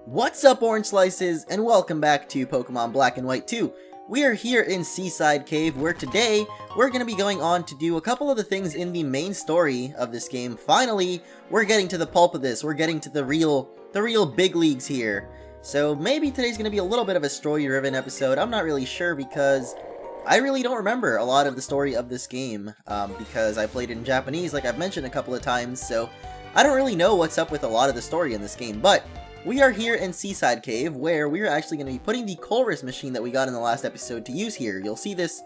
What's up, Orange Slices, and welcome back to Pokemon Black and White 2. We are here in Seaside Cave, where today we're going to be going on to do a couple of the things in the main story of this game. Finally, we're getting to the pulp of this. We're getting to the real big leagues here. So maybe today's going to be a little bit of a story-driven episode. I'm not really sure because I really don't remember a lot of the story of this game because I played it in Japanese, like I've mentioned a couple of times. So I don't really know what's up with a lot of the story in this game, but we are here in Seaside Cave, where we're actually going to be putting the Colress Machine that we got in the last episode to use here. You'll see this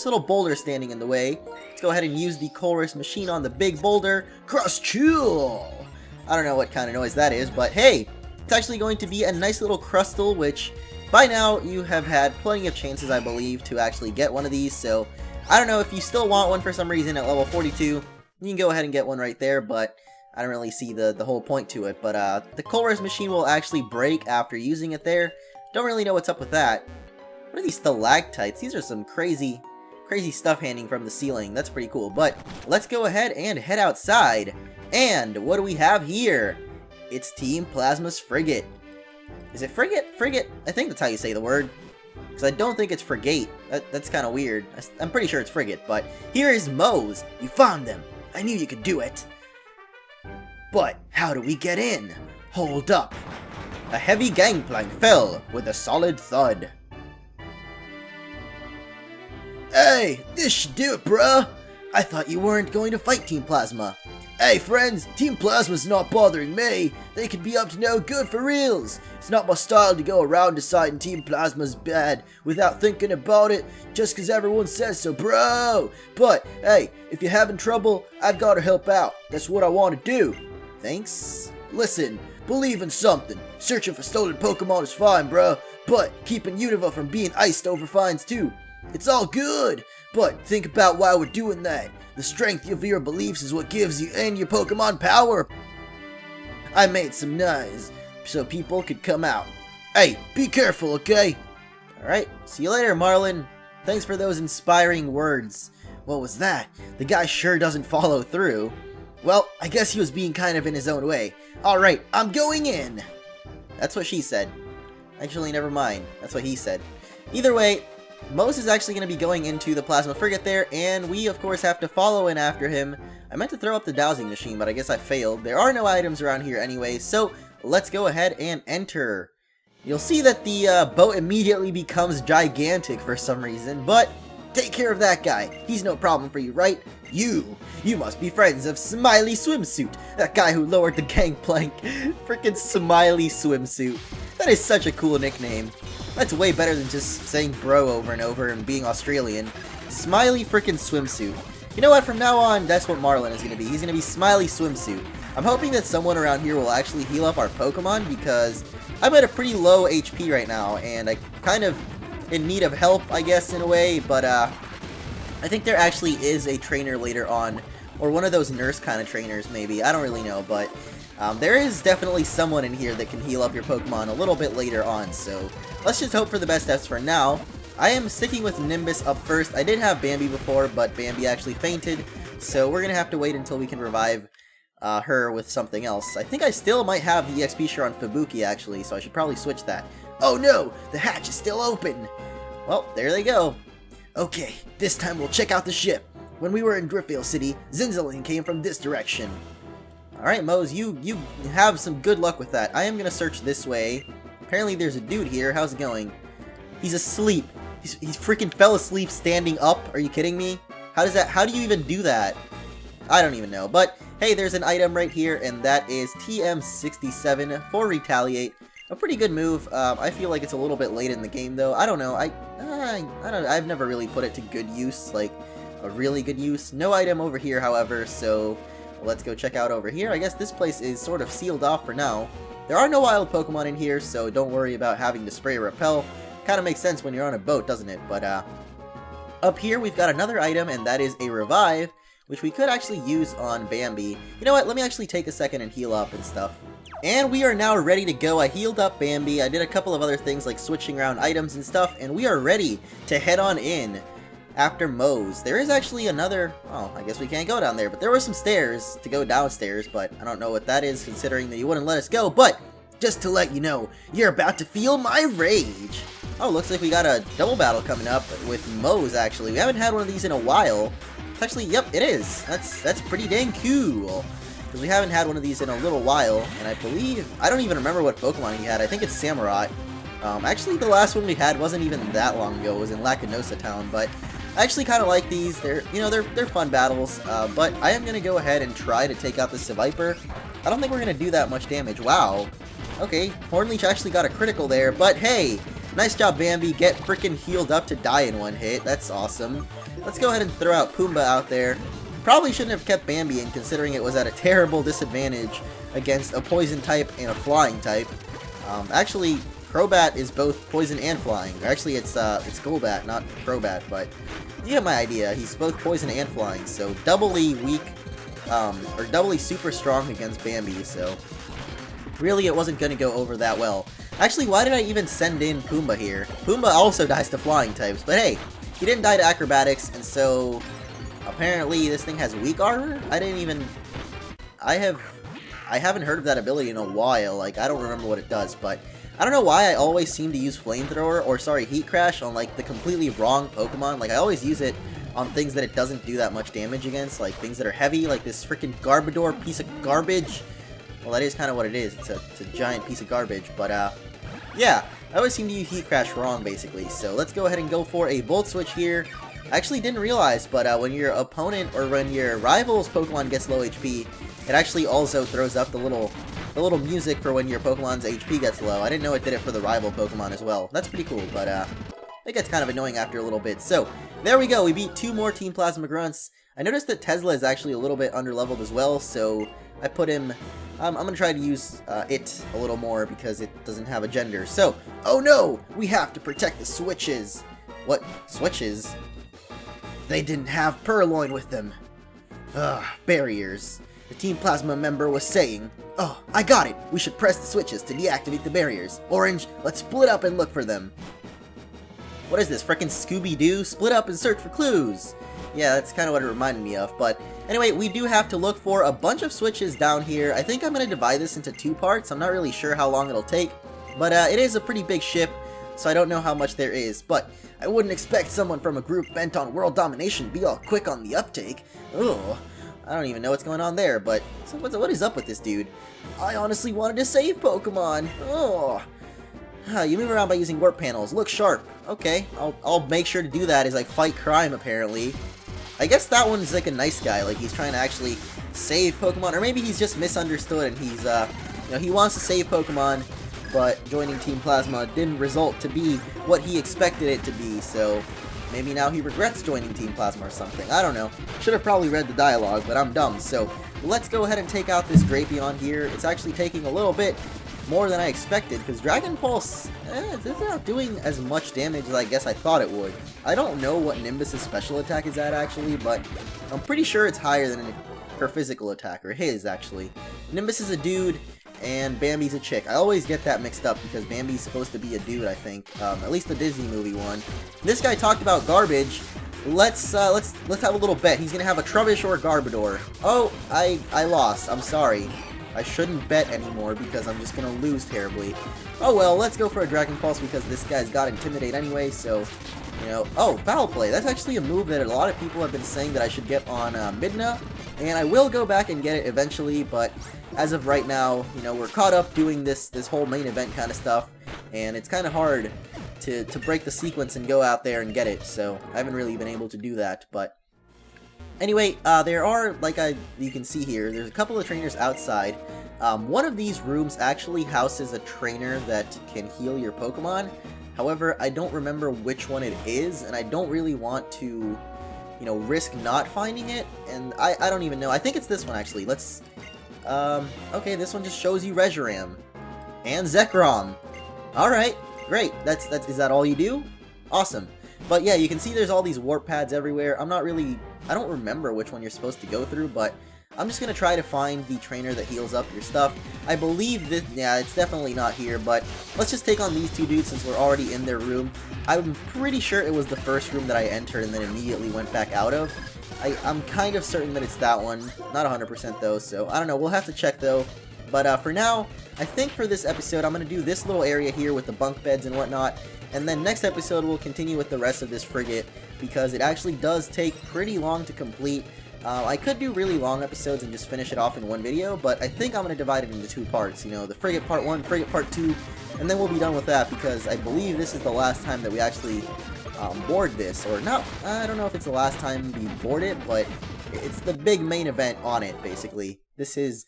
little boulder standing in the way. Let's go ahead and use the Colress Machine on the big boulder. Crustle! I don't know what kind of noise that is, but hey, it's actually going to be a nice little Crustle, which by now you have had plenty of chances, I believe, to actually get one of these. So I don't know if you still want one for some reason at level 42. You can go ahead and get one right there, but I don't really see the whole point to it. But the Colress Machine will actually break after using it there. Don't really know what's up with that. What are these stalactites? These are some crazy stuff hanging from the ceiling. That's pretty cool. But let's go ahead and head outside. And what do we have here? It's Team Plasma's Frigate. Is it Frigate? Frigate? I think that's how you say the word. Because I don't think it's Frigate. That's kind of weird. I'm pretty sure it's Frigate. But here is Mose. You found them. I knew you could do it. But how do we get in? Hold up. A heavy gangplank fell with a solid thud. Hey, this should do it, bruh. I thought you weren't going to fight Team Plasma. Hey friends, Team Plasma's not bothering me. They could be up to no good for reals. It's not my style to go around deciding Team Plasma's bad without thinking about it just because everyone says so, bro. But hey, if you're having trouble, I've got to help out. That's what I want to do. Thanks. Listen, believe in something. Searching for stolen Pokemon is fine, bro. But keeping Unova from being iced over fines too. It's all good. But think about why we're doing that. The strength of your beliefs is what gives you and your Pokemon power. I made some noise so people could come out. Hey, be careful, okay? Alright, see you later, Marlin. Thanks for those inspiring words. What was that? The guy sure doesn't follow through. Well, I guess he was being kind of in his own way. Alright, I'm going in! That's what she said. Actually, never mind. That's what he said. Either way, Mose is actually going to be going into the Plasma Frigate there, and we, of course, have to follow in after him. I meant to throw up the dowsing machine, but I guess I failed. There are no items around here anyway, so let's go ahead and enter. You'll see that the boat immediately becomes gigantic for some reason, but take care of that guy. He's no problem for you, right? You must be friends of Smiley Swimsuit, that guy who lowered the gangplank. Freaking Smiley Swimsuit. That is such a cool nickname. That's way better than just saying bro over and over and being Australian. Smiley freaking Swimsuit. You know what, from now on, that's what Marlin is going to be. He's going to be Smiley Swimsuit. I'm hoping that someone around here will actually heal up our Pokemon because I'm at a pretty low HP right now and I'm kind of in need of help, I guess, in a way, but I think there actually is a trainer later on, or one of those nurse kind of trainers maybe, I don't really know, but there is definitely someone in here that can heal up your Pokemon a little bit later on, so let's just hope for the best as for now. I am sticking with Nimbus up first. I did have Bambi before, but Bambi actually fainted, so we're going to have to wait until we can revive her with something else. I think I still might have the XP share on Fubuki actually, so I should probably switch that. Oh no! The hatch is still open! Well, there they go. Okay, this time we'll check out the ship. When we were in Griffield City, Zinzaling came from this direction. Alright, Mose, you have some good luck with that. I am gonna search this way. Apparently there's a dude here. How's it going? He's asleep. He's freaking fell asleep standing up. Are you kidding me? How do you even do that? I don't even know. But, hey, there's an item right here, and that is TM67 for Retaliate. A pretty good move. I feel like it's a little bit late in the game, though. I don't know. I don't. I've never really put it to good use, like a really good use. No item over here, however. So let's go check out over here. I guess this place is sort of sealed off for now. There are no wild Pokemon in here, so don't worry about having to spray or repel. Kind of makes sense when you're on a boat, doesn't it? But up here we've got another item, and that is a revive, which we could actually use on Bambi. You know what? Let me actually take a second and heal up and stuff. And we are now ready to go. I healed up Bambi. I did a couple of other things like switching around items and stuff, and we are ready to head on in after Mose. There is actually another... Oh, I guess we can't go down there, but there were some stairs to go downstairs, but I don't know what that is considering that you wouldn't let us go. But Just to let you know, you're about to feel my rage. Oh, looks like we got a double battle coming up with Moe's, actually. We haven't had one of these in a while. Actually, yep, it is. That's pretty dang cool. Because we haven't had one of these in a little while, and I believe... I don't even remember what Pokemon he had. I think it's Samurai. Actually, the last one we had wasn't even that long ago. It was in Lacanosa Town, but I actually kind of like these. They're fun battles, but I am going to go ahead and try to take out the Seviper. I don't think we're going to do that much damage. Wow. Okay, Hornleech actually got a critical there, but hey... Nice job, Bambi. Get freaking healed up to die in one hit. That's awesome. Let's go ahead and throw out Pumbaa out there. Probably shouldn't have kept Bambi in, considering it was at a terrible disadvantage against a poison type and a flying type. Actually, Crobat is both poison and flying. Actually, it's Golbat, not Crobat, but you get my idea. He's both poison and flying, so doubly weak, or doubly super strong against Bambi, so really it wasn't going to go over that well. Actually, why did I even send in Pumbaa here? Pumbaa also dies to flying types, but hey, he didn't die to acrobatics, and so apparently this thing has weak armor? I haven't heard of that ability in a while. Like, I don't remember what it does, but I don't know why I always seem to use Flamethrower, or sorry, Heat Crash on like the completely wrong Pokemon. Like, I always use it on things that it doesn't do that much damage against, like things that are heavy, like this freaking Garbodor piece of garbage. Well, that is kind of what it is. It's a giant piece of garbage, but yeah, I always seem to use Heat Crash wrong, basically. So let's go ahead and go for a Volt Switch here. I actually didn't realize, but when your opponent or when your rival's Pokemon gets low HP, it actually also throws up the little music for when your Pokemon's HP gets low. I didn't know it did it for the rival Pokemon as well. That's pretty cool, but it gets kind of annoying after a little bit. So there we go. We beat 2 more Team Plasma Grunts. I noticed that Tesla is actually a little bit underleveled as well, so I put him... I'm going to try to use it a little more because it doesn't have a gender. So, oh no! We have to protect the switches! What? Switches? They didn't have Purloin with them. Ugh, barriers. The Team Plasma member was saying, oh, I got it! We should press the switches to deactivate the barriers. Orange, let's split up and look for them. What is this, frickin' Scooby-Doo? Split up and search for clues! Yeah, that's kind of what it reminded me of, but anyway, we do have to look for a bunch of switches down here. I think I'm going to divide this into 2 parts. I'm not really sure how long it'll take, but it is a pretty big ship, so I don't know how much there is, but I wouldn't expect someone from a group bent on world domination to be all quick on the uptake. Ugh, I don't even know what's going on there, but so what is up with this dude? I honestly wanted to save Pokemon. Ugh. You move around by using warp panels. Look sharp. Okay, I'll make sure to do that as I fight crime, apparently. I guess that one's like a nice guy, like he's trying to actually save Pokemon, or maybe he's just misunderstood and he's, you know, he wants to save Pokemon, but joining Team Plasma didn't result to be what he expected it to be, so maybe now he regrets joining Team Plasma or something. I don't know. Should have probably read the dialogue, but I'm dumb, so let's go ahead and take out this Drapion here. It's actually taking a little bit more than I expected, because Dragon Pulse, it's not doing as much damage as I guess I thought it would. I don't know what Nimbus' special attack is at, actually, but I'm pretty sure it's higher than her physical attack, or his, actually. Nimbus is a dude, and Bambi's a chick. I always get that mixed up, because Bambi's supposed to be a dude, I think. At least the Disney movie one. This guy talked about garbage. Let's have a little bet. He's gonna have a Trubbish or a Garbodor. Oh, I lost. I'm sorry. I shouldn't bet anymore because I'm just going to lose terribly. Oh well, let's go for a Dragon Pulse because this guy's got Intimidate anyway, so, you know. Oh, Foul Play. That's actually a move that a lot of people have been saying that I should get on Midna, and I will go back and get it eventually, but as of right now, you know, we're caught up doing this whole main event kind of stuff, and it's kind of hard to break the sequence and go out there and get it, so I haven't really been able to do that, but anyway, there are, like you can see here, there's a couple of trainers outside. One of these rooms actually houses a trainer that can heal your Pokemon. However, I don't remember which one it is, and I don't really want to, you know, risk not finding it. And I don't even know. I think it's this one, actually. Let's, okay, this one just shows you Reshiram. And Zekrom. Alright, great. Is that all you do? Awesome. But yeah, you can see there's all these warp pads everywhere. I don't remember which one you're supposed to go through, but I'm just going to try to find the trainer that heals up your stuff. I believe that, yeah, it's definitely not here, but let's just take on these 2 dudes since we're already in their room. I'm pretty sure it was the first room that I entered and then immediately went back out of. I'm kind of certain that it's that one. Not 100% though, so I don't know. We'll have to check though. But for now, I think for this episode, I'm going to do this little area here with the bunk beds and whatnot. And then next episode, we'll continue with the rest of this frigate, because it actually does take pretty long to complete. I could do really long episodes and just finish it off in one video, but I think I'm going to divide it into 2 parts. You know, the frigate part 1, frigate part 2, and then we'll be done with that, because I believe this is the last time that we actually board this. Or not, I don't know if it's the last time we board it, but it's the big main event on it, basically. This is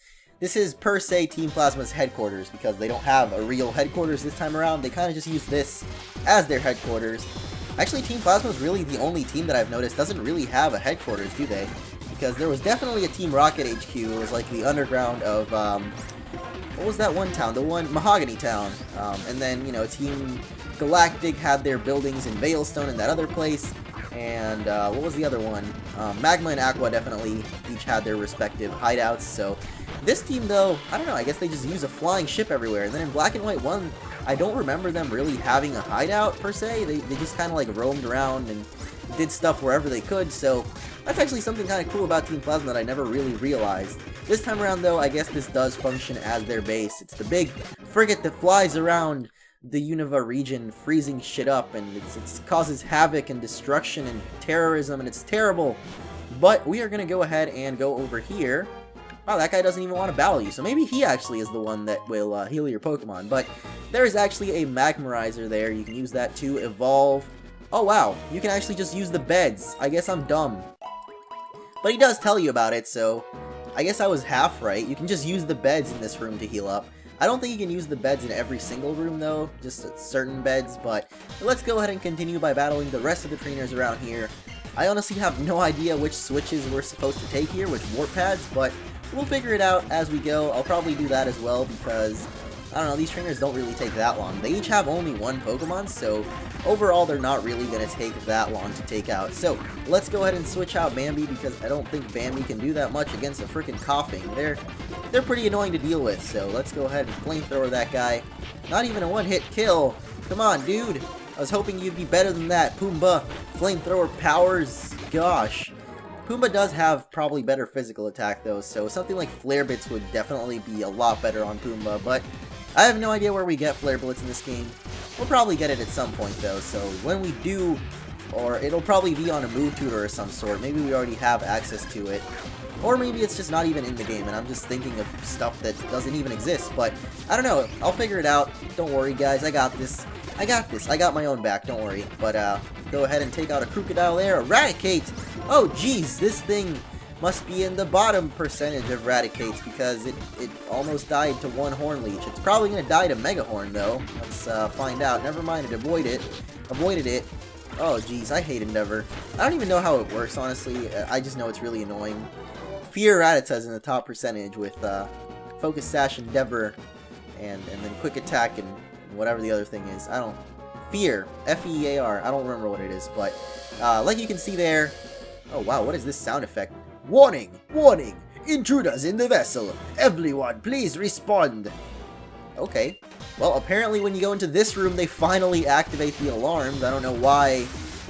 per se Team Plasma's headquarters, because they don't have a real headquarters this time around. They kind of just use this as their headquarters. Actually, Team Plasma is really the only team that I've noticed doesn't really have a headquarters, do they? Because there was definitely a Team Rocket HQ. It was like the underground of, what was that one town? The one, Mahogany Town. And then, you know, Team Galactic had their buildings in Veilstone and that other place. And, what was the other one? Magma and Aqua definitely each had their respective hideouts, so this team, though, I don't know, I guess they just use a flying ship everywhere. And then in Black and White 1, I don't remember them really having a hideout, per se. They just kind of, like, roamed around and did stuff wherever they could, so that's actually something kind of cool about Team Plasma that I never really realized. This time around, though, I guess this does function as their base. It's the big frigate that flies around the Unova region, freezing shit up, and it causes havoc and destruction and terrorism, and it's terrible. But we are going to go ahead and go over here. Wow, that guy doesn't even want to battle you, so maybe he actually is the one that will heal your Pokemon. But there is actually a Magmarizer there. You can use that to evolve. Oh wow, you can actually just use the beds. I guess I'm dumb. But he does tell you about it, so I guess I was half right. You can just use the beds in this room to heal up. I don't think you can use the beds in every single room, though, just certain beds, but let's go ahead and continue by battling the rest of the trainers around here. I honestly have no idea which switches we're supposed to take here, which warp pads, but we'll figure it out as we go. I'll probably do that as well, because, I don't know, these trainers don't really take that long. They each have only one Pokemon, so overall they're not really going to take that long to take out. So, let's go ahead and switch out Bambi, because I don't think Bambi can do that much against a freaking Coughing. They're pretty annoying to deal with, so let's go ahead and flamethrower that guy. Not even a one-hit kill. Come on, dude. I was hoping you'd be better than that, Pumbaa. Flamethrower powers. Gosh. Pumbaa does have probably better physical attack, though, so something like Flare Blitz would definitely be a lot better on Pumbaa, but I have no idea where we get Flare Blitz in this game. We'll probably get it at some point, though, so when we do, or it'll probably be on a move tutor of some sort. Maybe we already have access to it. Or maybe it's just not even in the game, and I'm just thinking of stuff that doesn't even exist, but I don't know. I'll figure it out. Don't worry, guys. I got this. I got my own back. Don't worry. But, go ahead and take out a Crocodile there. Eradicate! Oh, jeez. This thing must be in the bottom percentage of Eradicates, because it almost died to one Horn Leech. It's probably going to die to Mega Horn, though. Let's find out. Never mind. It avoided it. Oh, jeez. I hate Endeavor. I don't even know how it works, honestly. I just know it's really annoying. Fear Rattata's in the top percentage with Focus Sash, Endeavor, and then Quick Attack and whatever the other thing is. Fear. F-E-A-R. I don't remember what it is, but like you can see there. Oh wow, what is this sound effect? Warning! Warning! Intruders in the vessel! Everyone, please respond! Okay. Well, apparently when you go into this room, they finally activate the alarms. I don't know why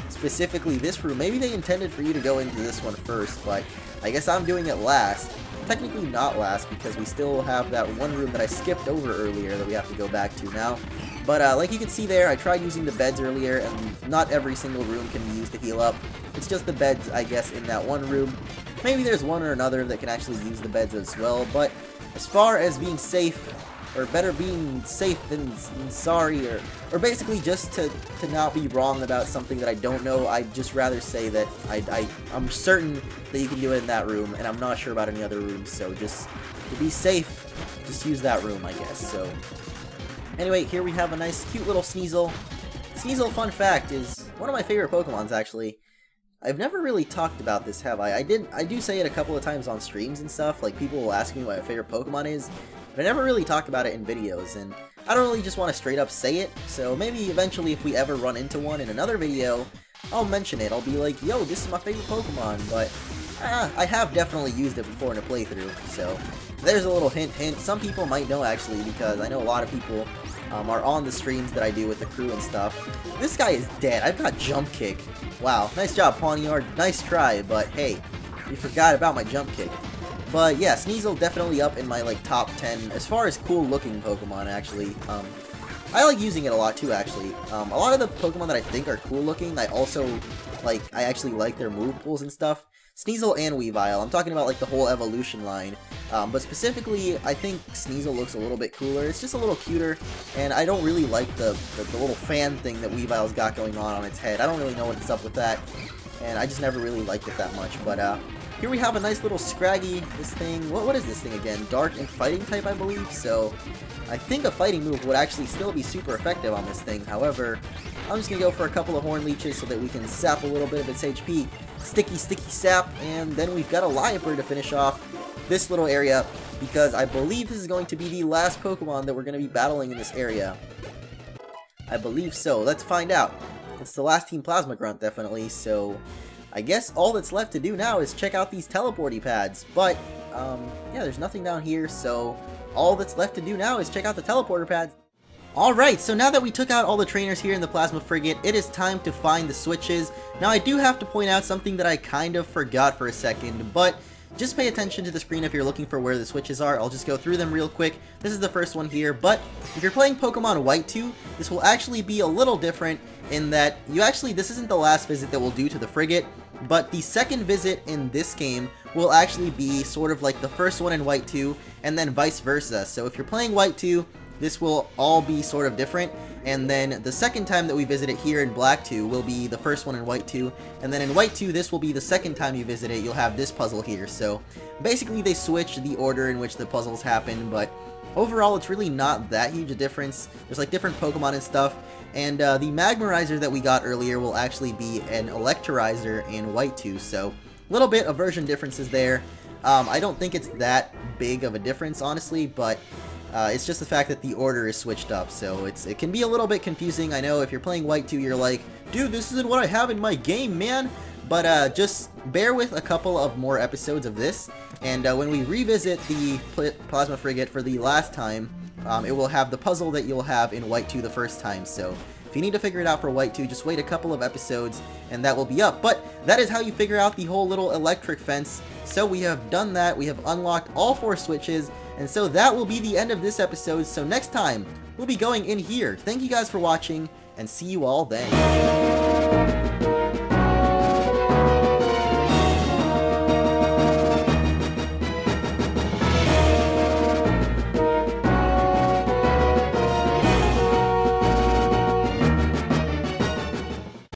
specifically this room. Maybe they intended for you to go into this one first, but I guess I'm doing it last. Technically not last, because we still have that one room that I skipped over earlier that we have to go back to now. But like you can see there, I tried using the beds earlier, and not every single room can be used to heal up. It's just the beds, I guess, in that one room. Maybe there's one or another that can actually use the beds as well, but as far as being safe, or better being safe than sorry, or basically just to not be wrong about something that I don't know, I'd just rather say that I'm certain that you can do it in that room, and I'm not sure about any other rooms, so just to be safe, just use that room, I guess. So anyway, here we have a nice cute little Sneasel. Sneasel, fun fact, is one of my favorite Pokemons, actually. I've never really talked about this, have I? I do say it a couple of times on streams and stuff, like people will ask me what my favorite Pokemon is, but I never really talked about it in videos, and I don't really just want to straight up say it, so maybe eventually if we ever run into one in another video, I'll mention it. I'll be like, yo, this is my favorite Pokemon, but I have definitely used it before in a playthrough, so there's a little hint. Some people might know, actually, because I know a lot of people are on the streams that I do with the crew and stuff. This guy is dead. I've got Jump Kick. Wow, nice job, Pawniard. Nice try, but hey, you forgot about my Jump Kick. But yeah, Sneasel definitely up in my like top 10 as far as cool looking Pokemon actually. I like using it a lot too actually. A lot of the Pokemon that I think are cool looking, I actually like their move pools and stuff. Sneasel and Weavile, I'm talking about like the whole evolution line. But specifically, I think Sneasel looks a little bit cooler. It's just a little cuter, and I don't really like the little fan thing that Weavile's got going on its head. I don't really know what's up with that, and I just never really liked it that much. But here we have a nice little Scraggy. This thing, what is this thing again? Dark and Fighting type, I believe. So I think a Fighting move would actually still be super effective on this thing. However, I'm just gonna go for a couple of Horn Leeches so that we can sap a little bit of its HP. Sticky sap, and then we've got a Liepard to finish off this little area, because I believe this is going to be the last Pokemon that we're going to be battling in this area. I believe so. Let's find out. It's the last Team Plasma Grunt, definitely, so I guess all that's left to do now is check out these teleporty pads. But, yeah, there's nothing down here, so all that's left to do now is check out the teleporter pads. Alright, so now that we took out all the trainers here in the Plasma Frigate, it is time to find the switches. Now I do have to point out something that I kind of forgot for a second, but just pay attention to the screen if you're looking for where the switches are. I'll just go through them real quick. This is the first one here, but if you're playing Pokemon White 2, this will actually be a little different in that this isn't the last visit that we'll do to the Frigate, but the second visit in this game will actually be sort of like the first one in White 2, and then vice versa. So if you're playing White 2, this will all be sort of different, and then the second time that we visit it here in Black 2 will be the first one in White 2, and then in White 2 this will be the second time you visit it. You'll have this puzzle here. So basically they switch the order in which the puzzles happen, but overall it's really not that huge a difference. There's like different Pokemon and stuff, and the Magmarizer that we got earlier will actually be an Electrizer in White 2, so a little bit of version differences there. I don't think it's that big of a difference honestly, but it's just the fact that the order is switched up, so it can be a little bit confusing. I know if you're playing White 2, you're like, dude, this isn't what I have in my game, man! But just bear with a couple of more episodes of this, and when we revisit the Plasma Frigate for the last time, it will have the puzzle that you'll have in White 2 the first time, so if you need to figure it out for White 2, just wait a couple of episodes, and that will be up. But that is how you figure out the whole little electric fence. So we have done that, we have unlocked all 4 switches, and so that will be the end of this episode. So next time, we'll be going in here. Thank you guys for watching, and see you all then.